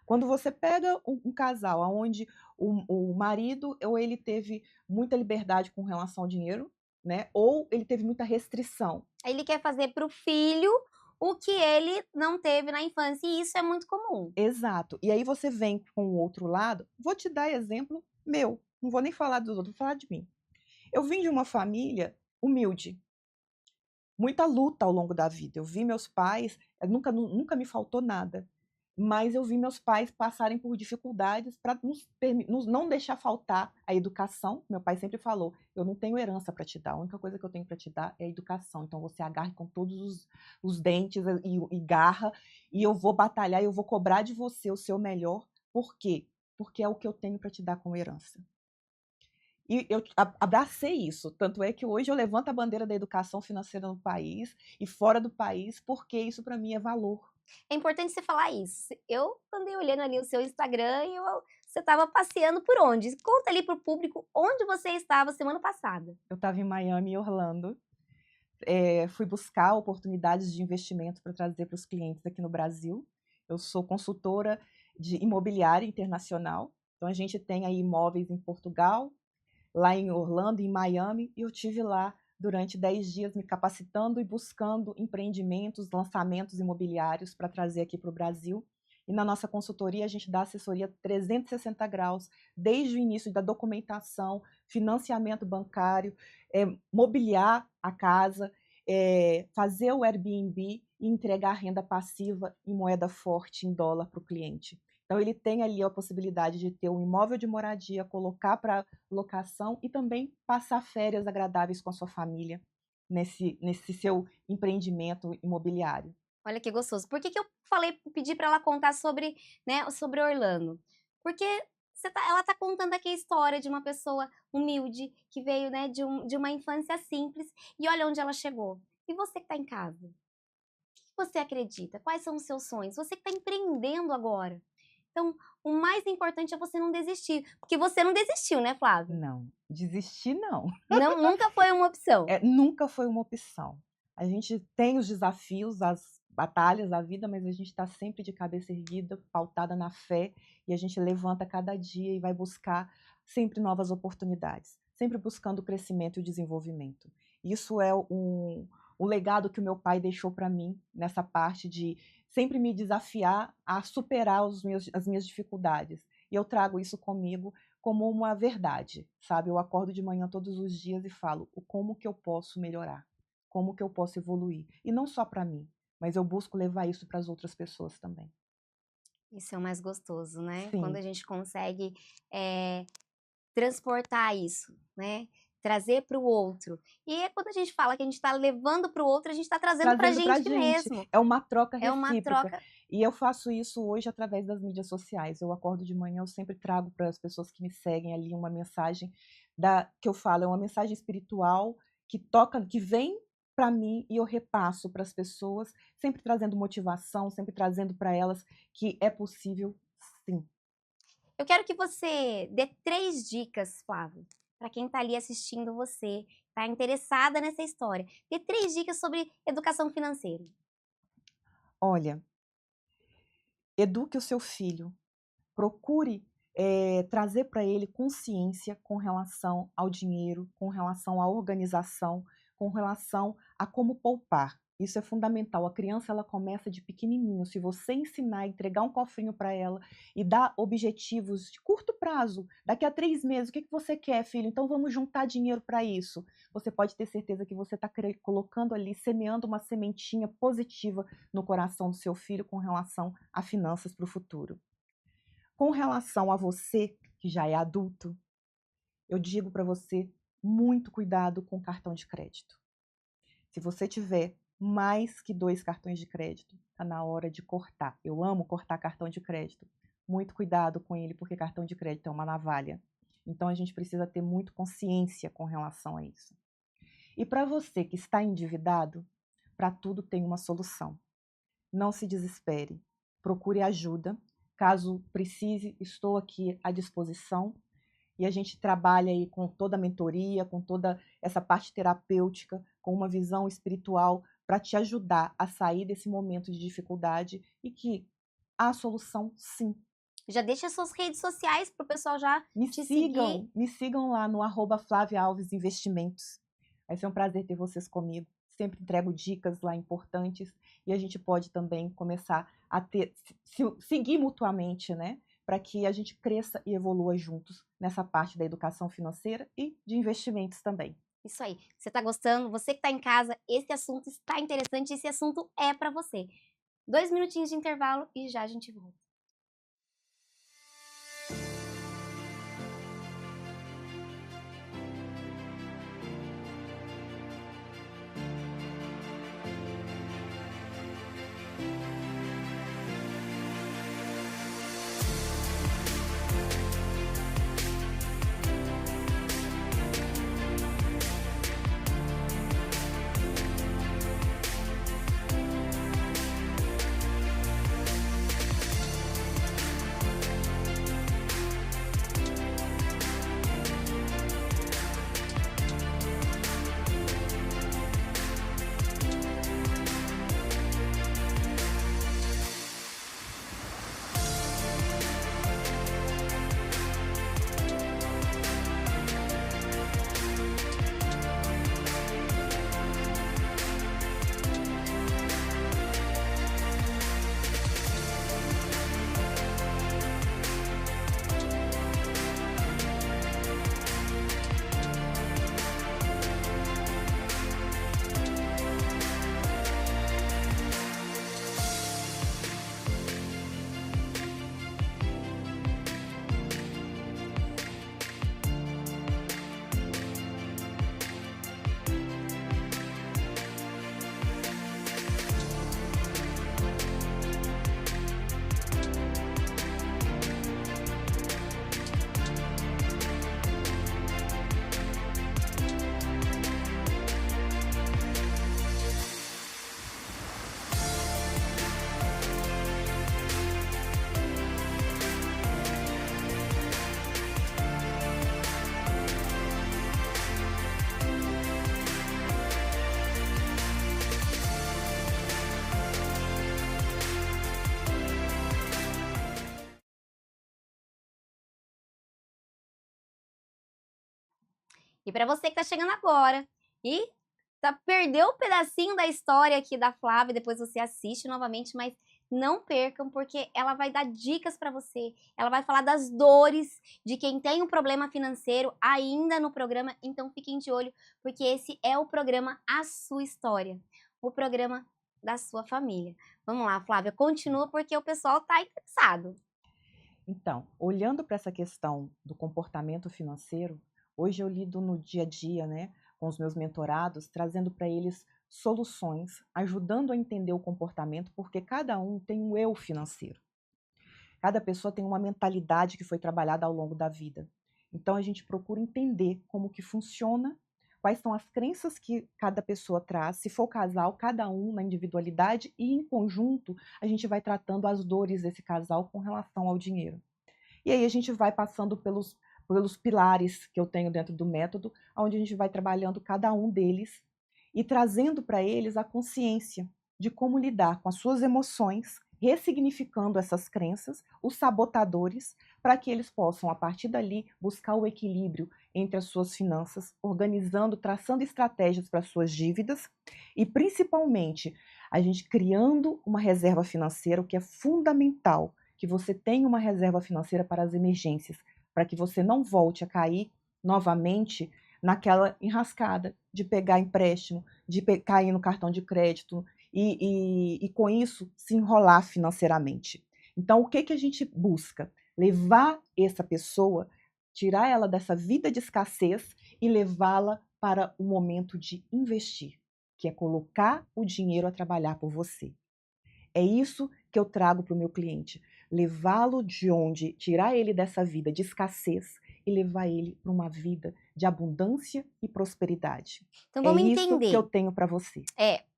Quando você pega um casal onde o marido ou ele teve muita liberdade com relação ao dinheiro, né, ou ele teve muita restrição. Aí ele quer fazer para o filho o que ele não teve na infância, e isso é muito comum. Exato. E aí você vem com o outro lado, vou te dar exemplo meu, não vou nem falar dos outros, vou falar de mim. Eu vim de uma família humilde. Muita luta ao longo da vida. Eu vi meus pais, nunca me faltou nada, mas eu vi meus pais passarem por dificuldades para nos não deixar faltar a educação. Meu pai sempre falou: "Eu não tenho herança para te dar, a única coisa que eu tenho para te dar é a educação, então você agarre com todos os dentes e garra, e eu vou batalhar e eu vou cobrar de você o seu melhor". Por quê? Porque é o que eu tenho para te dar como herança. E eu abracei isso, tanto é que hoje eu levanto a bandeira da educação financeira no país e fora do país, porque isso para mim é valor. É importante você falar isso. Eu andei olhando ali o seu Instagram e você estava passeando por onde? Conta ali para o público onde você estava semana passada. Eu estava em Miami e Orlando, fui buscar oportunidades de investimento para trazer para os clientes aqui no Brasil. Eu sou consultora de imobiliária internacional, então a gente tem aí imóveis em Portugal, lá em Orlando, em Miami, e eu tive lá durante 10 dias me capacitando e buscando empreendimentos, lançamentos imobiliários para trazer aqui para o Brasil. E na nossa consultoria a gente dá assessoria 360 graus, desde o início da documentação, financiamento bancário, mobiliar a casa, fazer o Airbnb e entregar renda passiva em moeda forte, em dólar para o cliente. Então ele tem ali a possibilidade de ter um imóvel de moradia, colocar para locação e também passar férias agradáveis com a sua família nesse seu empreendimento imobiliário. Olha que gostoso. Por que que eu pedi para ela contar sobre, né, sobre Orlando? Porque ela tá contando aqui a história de uma pessoa humilde que veio, né, de uma infância simples e olha onde ela chegou. E você que tá em casa? você acredita? Quais são os seus sonhos? Você que está empreendendo agora. Então, o mais importante é você não desistir. Porque você não desistiu, né, Flávia? Não, desistir não. Não, nunca foi uma opção. Nunca foi uma opção. A gente tem os desafios, as batalhas da vida, mas a gente está sempre de cabeça erguida, pautada na fé, e a gente levanta cada dia e vai buscar sempre novas oportunidades, sempre buscando o crescimento e o desenvolvimento. Isso é o legado que o meu pai deixou para mim, nessa parte de sempre me desafiar a superar as minhas dificuldades. E eu trago isso comigo como uma verdade, sabe? Eu acordo de manhã todos os dias e falo como que eu posso melhorar, como que eu posso evoluir. E não só para mim, mas eu busco levar isso para as outras pessoas também. Isso é o mais gostoso, né? Sim. Quando a gente consegue transportar isso, né? Trazer para o outro. E é quando a gente fala que a gente está levando para o outro, a gente está trazendo para a gente mesmo. É uma troca recíproca. É uma troca. E eu faço isso hoje através das mídias sociais. Eu acordo de manhã, eu sempre trago para as pessoas que me seguem ali uma mensagem que eu falo, é uma mensagem espiritual que toca, que vem para mim e eu repasso para as pessoas, sempre trazendo motivação, sempre trazendo para elas que é possível, sim. Eu quero que você dê 3 dicas, Flávia, para quem está ali assistindo você, está interessada nessa história. Dê 3 dicas sobre educação financeira. Olha, eduque o seu filho, procure trazer para ele consciência com relação ao dinheiro, com relação à organização, com relação a como poupar. Isso é fundamental. A criança ela começa de pequenininho. Se você ensinar, entregar um cofrinho para ela e dar objetivos de curto prazo, daqui a 3 meses, o que você quer, filho? Então vamos juntar dinheiro para isso. Você pode ter certeza que você está colocando ali, semeando uma sementinha positiva no coração do seu filho com relação a finanças para o futuro. Com relação a você, que já é adulto, eu digo para você, muito cuidado com o cartão de crédito. Se você tiver mais que 2 cartões de crédito, está na hora de cortar. Eu amo cortar cartão de crédito. Muito cuidado com ele, porque cartão de crédito é uma navalha. Então, a gente precisa ter muito consciência com relação a isso. E para você que está endividado, para tudo tem uma solução. Não se desespere. Procure ajuda. Caso precise, estou aqui à disposição. E a gente trabalha aí com toda a mentoria, com toda essa parte terapêutica, com uma visão espiritual para te ajudar a sair desse momento de dificuldade e que há solução, sim. Já deixa suas redes sociais para o pessoal já seguir. Me sigam lá no @FlaviaAlvesInvestimentos. Vai ser um prazer ter vocês comigo. Sempre entrego dicas lá importantes e a gente pode também começar a seguir mutuamente, né? Para que a gente cresça e evolua juntos nessa parte da educação financeira e de investimentos também. Isso aí. Você está gostando? Você que está em casa, esse assunto está interessante, esse assunto é para você. 2 minutinhos de intervalo e já a gente volta. E para você que tá chegando agora e perdeu um pedacinho da história aqui da Flávia, depois você assiste novamente, mas não percam, porque ela vai dar dicas para você, ela vai falar das dores de quem tem um problema financeiro ainda no programa, então fiquem de olho, porque esse é o programa A Sua História, o programa da sua família. Vamos lá, Flávia, continua porque o pessoal tá interessado. Então, olhando para essa questão do comportamento financeiro, hoje eu lido no dia a dia, né, com os meus mentorados, trazendo para eles soluções, ajudando a entender o comportamento, porque cada um tem um eu financeiro. Cada pessoa tem uma mentalidade que foi trabalhada ao longo da vida. Então a gente procura entender como que funciona, quais são as crenças que cada pessoa traz, se for casal, cada um na individualidade e em conjunto a gente vai tratando as dores desse casal com relação ao dinheiro. E aí a gente vai passando pelos pilares que eu tenho dentro do método, onde a gente vai trabalhando cada um deles e trazendo para eles a consciência de como lidar com as suas emoções, ressignificando essas crenças, os sabotadores, para que eles possam, a partir dali, buscar o equilíbrio entre as suas finanças, organizando, traçando estratégias para as suas dívidas e, principalmente, a gente criando uma reserva financeira, o que é fundamental, que você tenha uma reserva financeira para as emergências, para que você não volte a cair novamente naquela enrascada de pegar empréstimo, de cair no cartão de crédito e com isso se enrolar financeiramente. Então, o que, que a gente busca? Levar essa pessoa, tirar ela dessa vida de escassez e levá-la para o momento de investir, que é colocar o dinheiro a trabalhar por você. É isso que eu trago para o meu cliente, levá-lo de onde, tirar ele dessa vida de escassez e levar ele para uma vida de abundância e prosperidade. Então É vamos isso que eu entender. tenho para você.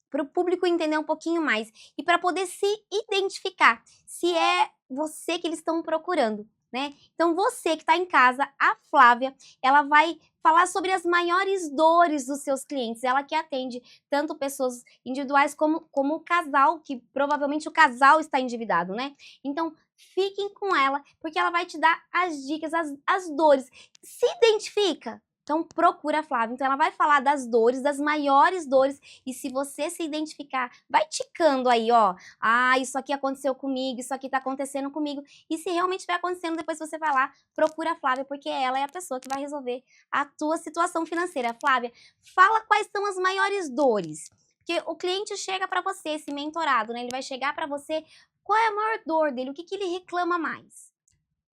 Para o público entender um pouquinho mais e para poder se identificar se é você que eles estão procurando, né? Então você que está em casa, a Flávia, ela vai falar sobre as maiores dores dos seus clientes. Ela que atende tanto pessoas individuais como o casal, que provavelmente o casal está endividado, né? Então fiquem com ela, porque ela vai te dar as dicas, as dores. Se identifica? Então procura a Flávia. Então ela vai falar das dores, das maiores dores, e se você se identificar, vai ticando aí, ó. Ah, isso aqui aconteceu comigo, isso aqui tá acontecendo comigo. E se realmente estiver acontecendo, depois você vai lá, procura a Flávia, porque ela é a pessoa que vai resolver a tua situação financeira. Flávia, fala quais são as maiores dores. Porque o cliente chega para você, esse mentorado, né? Ele vai chegar para você, qual é a maior dor dele? O que ele reclama mais?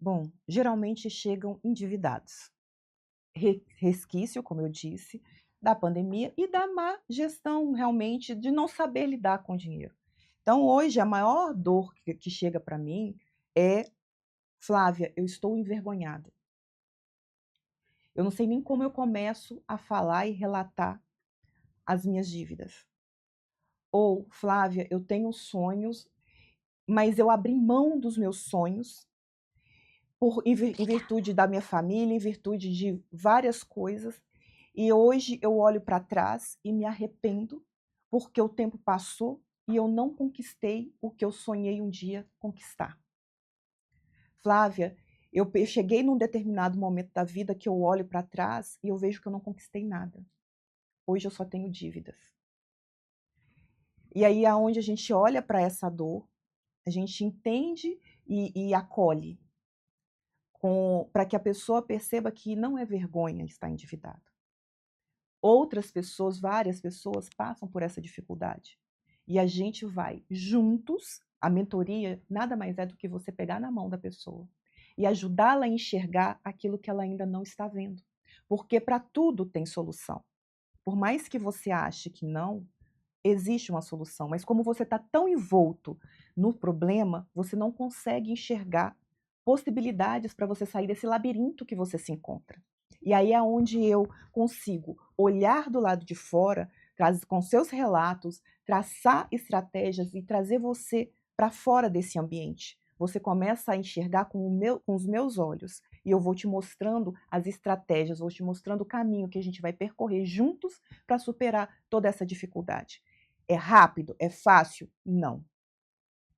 Bom, geralmente chegam endividados. Resquício, como eu disse, da pandemia e da má gestão realmente de não saber lidar com o dinheiro. Então, hoje, a maior dor que chega para mim é: Flávia, eu estou envergonhada. Eu não sei nem como eu começo a falar e relatar as minhas dívidas. Ou, Flávia, eu tenho sonhos, mas eu abri mão dos meus sonhos em virtude da minha família, em virtude de várias coisas. E hoje eu olho para trás e me arrependo, porque o tempo passou e eu não conquistei o que eu sonhei um dia conquistar. Flávia, eu cheguei num determinado momento da vida que eu olho para trás e eu vejo que eu não conquistei nada. Hoje eu só tenho dívidas. E aí, aonde a gente olha para essa dor, a gente entende e acolhe, para que a pessoa perceba que não é vergonha estar endividado. Outras pessoas, várias pessoas, passam por essa dificuldade. E a gente vai juntos, a mentoria nada mais é do que você pegar na mão da pessoa e ajudá-la a enxergar aquilo que ela ainda não está vendo. Porque para tudo tem solução. Por mais que você ache que não, existe uma solução. Mas como você está tão envolto no problema, você não consegue enxergar possibilidades para você sair desse labirinto que você se encontra. E aí é onde eu consigo olhar do lado de fora, com seus relatos, traçar estratégias e trazer você para fora desse ambiente. Você começa a enxergar com os meus olhos e eu vou te mostrando as estratégias, vou te mostrando o caminho que a gente vai percorrer juntos para superar toda essa dificuldade. É rápido? É fácil? Não.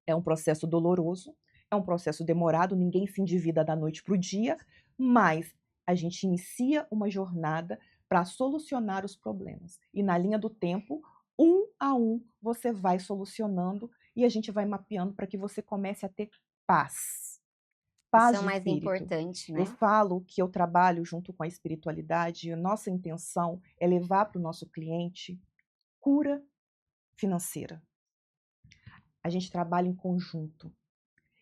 É um processo doloroso, é um processo demorado, ninguém se endivida da noite para o dia, mas a gente inicia uma jornada para solucionar os problemas. E na linha do tempo, um a um, você vai solucionando e a gente vai mapeando para que você comece a ter paz. Paz Isso é o de mais espírito. importante, né? Eu falo que eu trabalho junto com a espiritualidade e a nossa intenção é levar para o nosso cliente cura financeira. A gente trabalha em conjunto.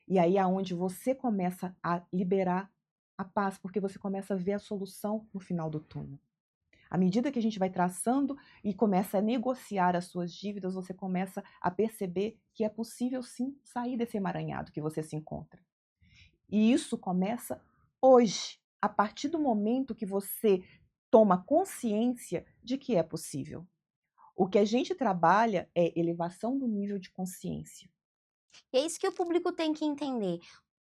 E aí é onde você começa a liberar a paz, porque você começa a ver a solução no final do túnel. À medida que a gente vai traçando e começa a negociar as suas dívidas, você começa a perceber que é possível sim sair desse emaranhado que você se encontra. E isso começa hoje, a partir do momento que você toma consciência de que é possível. O que a gente trabalha é elevação do nível de consciência. E é isso que o público tem que entender.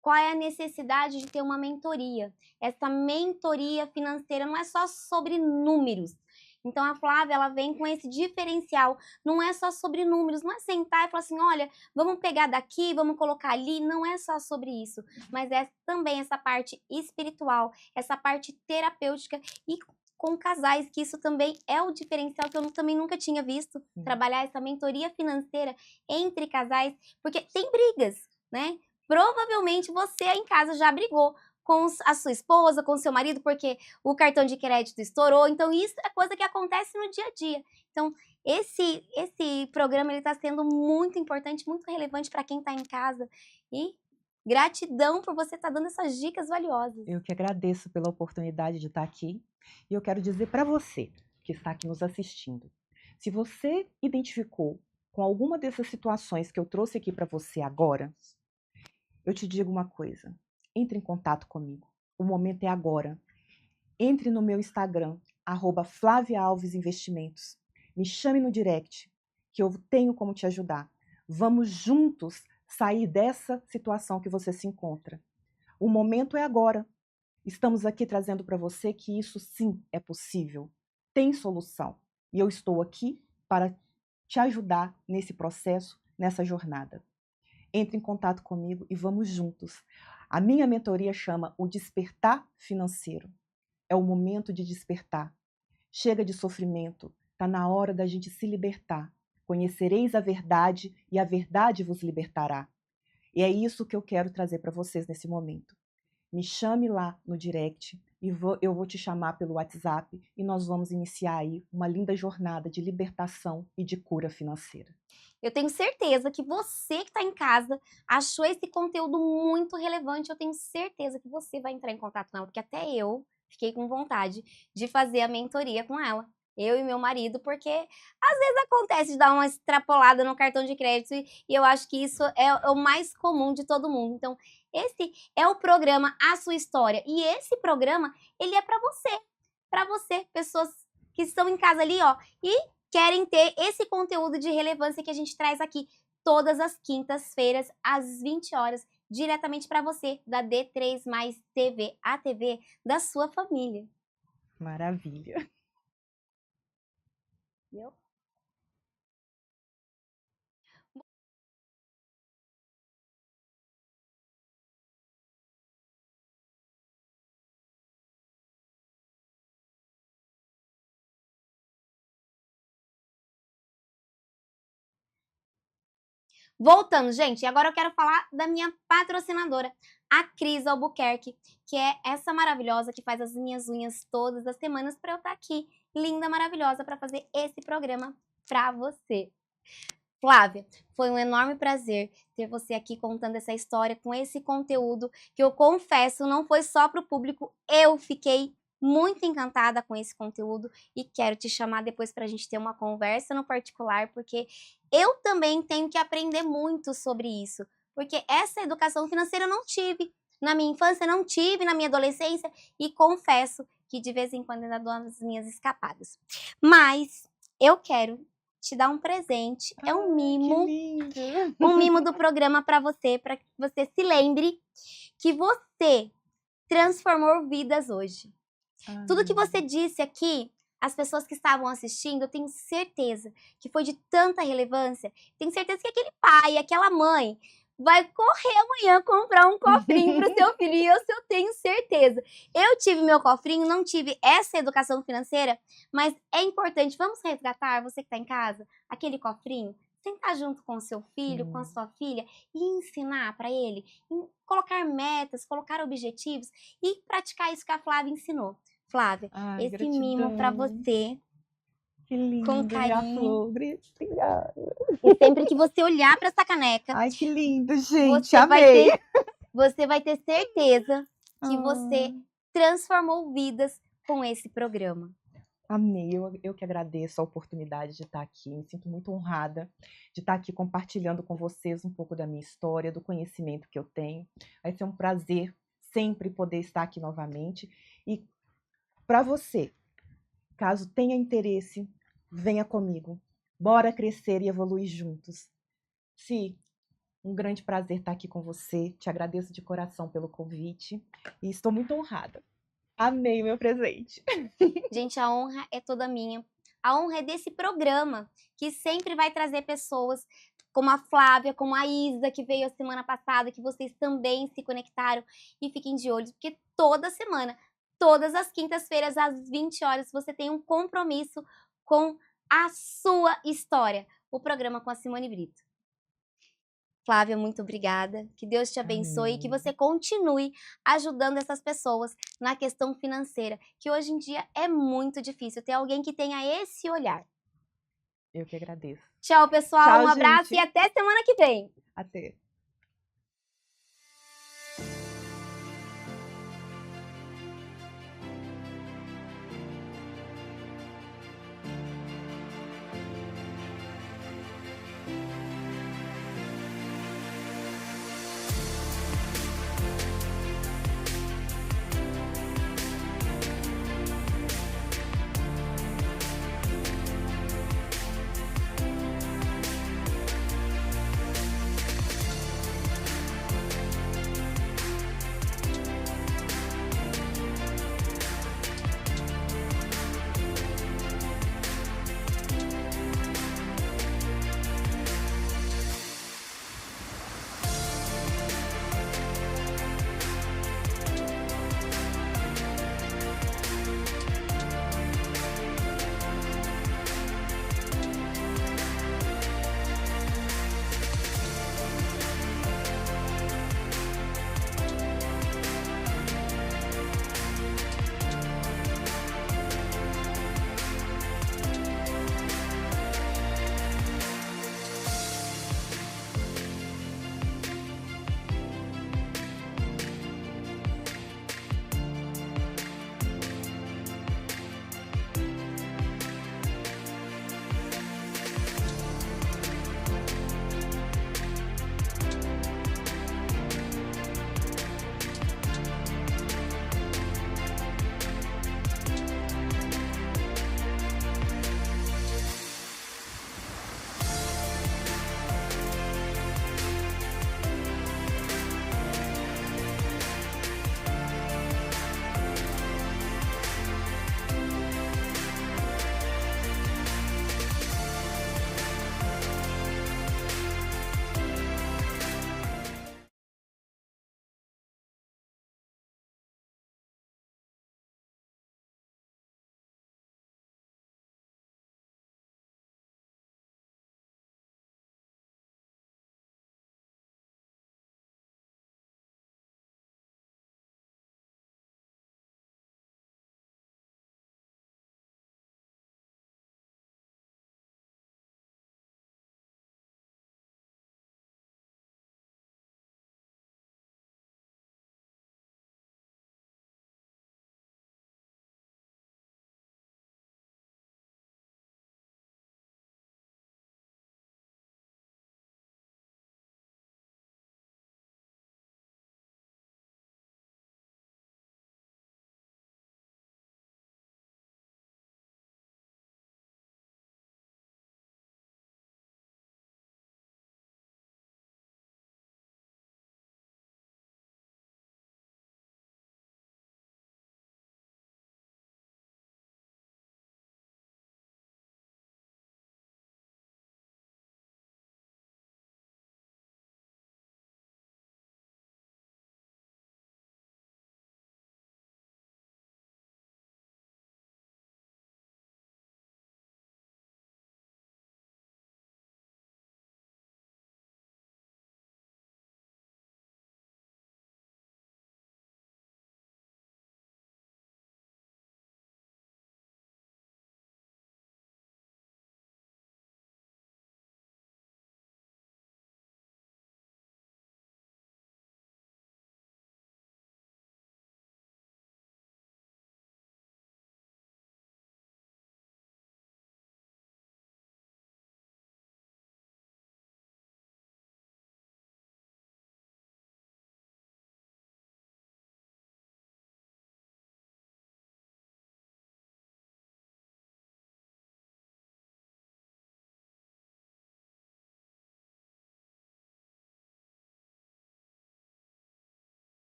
Qual é a necessidade de ter uma mentoria? Essa mentoria financeira não é só sobre números. Então a Flávia, ela vem com esse diferencial, não é só sobre números, não é sentar e falar assim, olha, vamos pegar daqui, vamos colocar ali, não é só sobre isso, mas é também essa parte espiritual, essa parte terapêutica e com casais, que isso também é o diferencial que eu também nunca tinha visto, trabalhar essa mentoria financeira entre casais, porque tem brigas, né? Provavelmente você aí em casa já brigou com a sua esposa, com o seu marido, porque o cartão de crédito estourou. Então, isso é coisa que acontece no dia a dia. Então, esse programa está sendo muito importante, muito relevante para quem está em casa. E gratidão por você estar dando essas dicas valiosas. Eu que agradeço pela oportunidade de estar aqui. E eu quero dizer para você que está aqui nos assistindo, se você identificou com alguma dessas situações que eu trouxe aqui para você agora, eu te digo uma coisa, entre em contato comigo. O momento é agora. Entre no meu Instagram, @FlaviaAlvesInvestimentos. Me chame no direct, que eu tenho como te ajudar. Vamos juntos sair dessa situação que você se encontra. O momento é agora. Estamos aqui trazendo para você que isso sim é possível. Tem solução. E eu estou aqui para te ajudar nesse processo, nessa jornada. Entre em contato comigo e vamos juntos. A minha mentoria chama o Despertar Financeiro. É o momento de despertar. Chega de sofrimento. Está na hora da gente se libertar. Conhecereis a verdade e a verdade vos libertará. E é isso que eu quero trazer para vocês nesse momento. Me chame lá no direct e eu vou te chamar pelo WhatsApp e nós vamos iniciar aí uma linda jornada de libertação e de cura financeira. Eu tenho certeza que você que está em casa achou esse conteúdo muito relevante. Eu tenho certeza que você vai entrar em contato com ela, porque até eu fiquei com vontade de fazer a mentoria com ela. Eu e meu marido, porque às vezes acontece de dar uma extrapolada no cartão de crédito e eu acho que isso é o mais comum de todo mundo. Então, esse é o programa A Sua História. E esse programa, ele é para você, pessoas que estão em casa ali, ó, e querem ter esse conteúdo de relevância que a gente traz aqui todas as quintas-feiras, às 20 horas, diretamente para você, da D3 Mais TV, a TV da sua família. Maravilha. Entendeu? Voltando, gente, agora eu quero falar da minha patrocinadora, a Cris Albuquerque, que é essa maravilhosa que faz as minhas unhas todas as semanas para eu estar aqui, linda, maravilhosa, para fazer esse programa para você. Flávia, foi um enorme prazer ter você aqui contando essa história com esse conteúdo que eu confesso não foi só para o público, eu fiquei muito encantada com esse conteúdo e quero te chamar depois para a gente ter uma conversa no particular, porque eu também tenho que aprender muito sobre isso, porque essa educação financeira eu não tive. Na minha infância não tive, na minha adolescência, e confesso que de vez em quando ainda dou as minhas escapadas. Mas eu quero te dar um presente, é um mimo, um mimo do programa para que você se lembre que você transformou vidas hoje. Tudo que você disse aqui, as pessoas que estavam assistindo, eu tenho certeza que foi de tanta relevância. Tenho certeza que aquele pai, aquela mãe, vai correr amanhã comprar um cofrinho para o seu filho, e eu tenho certeza. Eu tive meu cofrinho, não tive essa educação financeira, mas é importante, vamos resgatar, você que está em casa, aquele cofrinho, sentar junto com o seu filho, com a sua filha e ensinar para ele, colocar metas, colocar objetivos e praticar isso que a Flávia ensinou. Flávia, Ai, esse mimo para gratidão. você, Que com lindo, minha carinho. flor. Obrigada. E sempre que você olhar para essa caneca, Ai, que lindo, gente. você Amei. você vai ter certeza que você transformou vidas com esse programa. Amei, eu que agradeço a oportunidade de estar aqui, me sinto muito honrada de estar aqui compartilhando com vocês um pouco da minha história, do conhecimento que eu tenho. Vai ser um prazer sempre poder estar aqui novamente. E para você, caso tenha interesse, venha comigo. Bora crescer e evoluir juntos. Si, um grande prazer estar aqui com você. Te agradeço de coração pelo convite e estou muito honrada. Amei o meu presente. Gente, a honra é toda minha. A honra é desse programa, que sempre vai trazer pessoas como a Flávia, como a Isa, que veio a semana passada, que vocês também se conectaram. E fiquem de olho, porque toda semana, todas as quintas-feiras, às 20 horas, você tem um compromisso com a sua história. O programa com a Simone Brito. Flávia, muito obrigada. Que Deus te abençoe e que você continue ajudando essas pessoas na questão financeira, que hoje em dia é muito difícil ter alguém que tenha esse olhar. Eu que agradeço. Tchau, pessoal. Tchau, um abraço gente. e até semana que vem. Até.